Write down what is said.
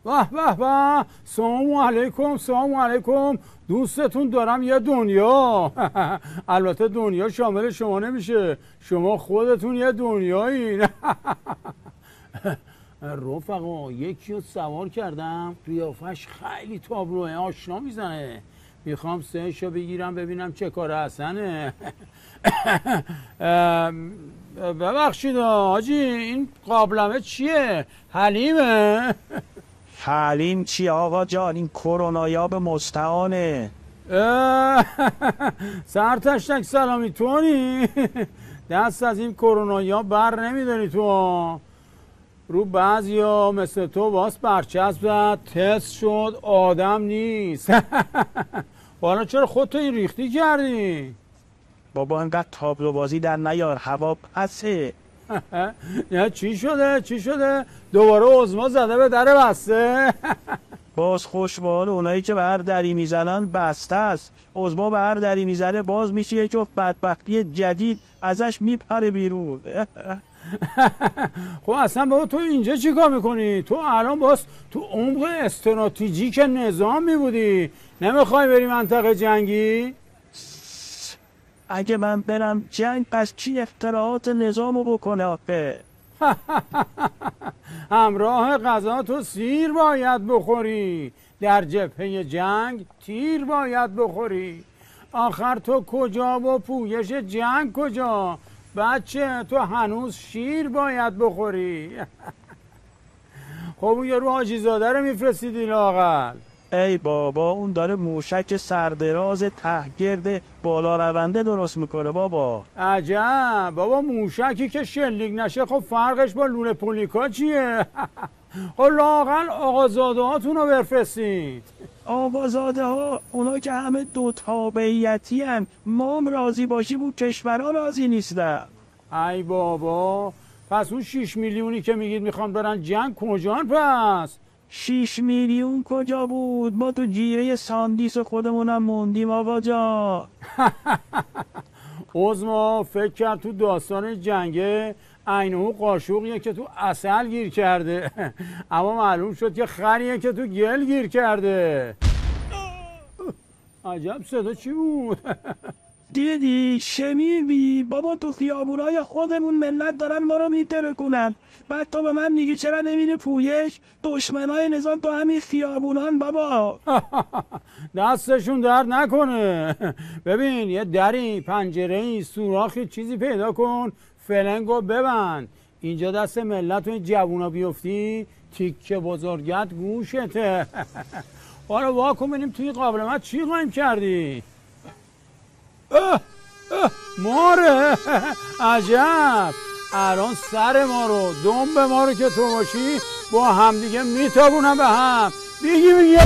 واه واه واه، سلام علیکم، سلام علیکم. دوستتون دارم یه دنیا. البته دنیا شامل شما نمیشه، شما خودتون یه دنیایین. رفقا یکی رو سوار کردم، قیافش خیلی تابلوه، آشنا میزنه. میخوام سهشو بگیرم ببینم چه کار حسنه. ببخشید حاجی، این قابلمه چیه؟ حلیمه؟ حلیم چی آقا جان؟ این کرونایاب مستعانه. سرتشتک سلامی تونی؟ دست از این کرونایا بر نمیداری تو. رو بعضیا مثل تو باس برچسب زد، تست شد، آدم نیست. حالا چرا خودتو این ریختی کردی؟ بابا انقدر تابلو بازی در نیار، هوا پسه. نه چی شده؟ چی شده؟ دوباره عظما زده به در بسته؟ باز خوشبال اونایی که به هر دری میزنن بسته است. عظما به هر دری میزنه باز میشه یه جفت بدبختی جدید ازش میپره بیرون. خب اصلا بابا تو اینجا چیکار میکنی؟ تو الان باز تو عمق استراتژیک نظام میبودی، نمیخوای بری منطقه جنگی؟ اگه من برم جنگ پس چی اختراعات نظامو بکنه آخه؟ همراه غذا تو سیر باید بخوری، در جبهه جنگ تیر باید بخوری. آخر تو کجا و پویش جنگ کجا؟ بچه تو هنوز شیر باید بخوری. خب اون یه رو حاجی زاده رو میفرستیدی لااقل. ای بابا اون داره موشک سردراز تهگرد بالا رونده درست میکنه بابا. عجب بابا، موشکی که شلیک نشه خب فرقش با لونه پولیکا چیه؟ خب لااقل آقازاده هاتون رو بفرستید. آقازاده ها اونا که همه دو تابعیتی هن، ما هم راضی باشیم و کشورها راضی نیستن. ای بابا، پس اون 6 میلیونی که میگید میخوان برن جنگ کجان پس؟ 6 میلیون کجا بود؟ ما تو جیره ساندیس خودمونم موندیم آقا جان. عظما فکر کرد تو داستان جنگه عینهو قاشقیه که تو عسل گیر کرده. اما معلوم شد که خریه که تو گل گیر کرده. عجب صدا چی بود؟ دیدی شنیدی بابا؟ تو خیابونای خودمون ملت دارن ما رو میترکونن، بعد تو به من میگی چرا نمیری پویش؟ دشمنای نظام تو همین خیابونان بابا. دستشون درد نکنه. ببین یه دری، پنجره‌ای، سوراخی، چیزی پیدا کن، فلنگو ببند. اینجا دست ملت و این جوونا بیفتی تیکه بزرگت گوشته. حالا واکن ببینیم توی قابلمت چی قایم کردی؟ ماره. عجب، الان سر ما رو، دنب ما رو که تو باشی با همدیگه میتابونم به هم. بگی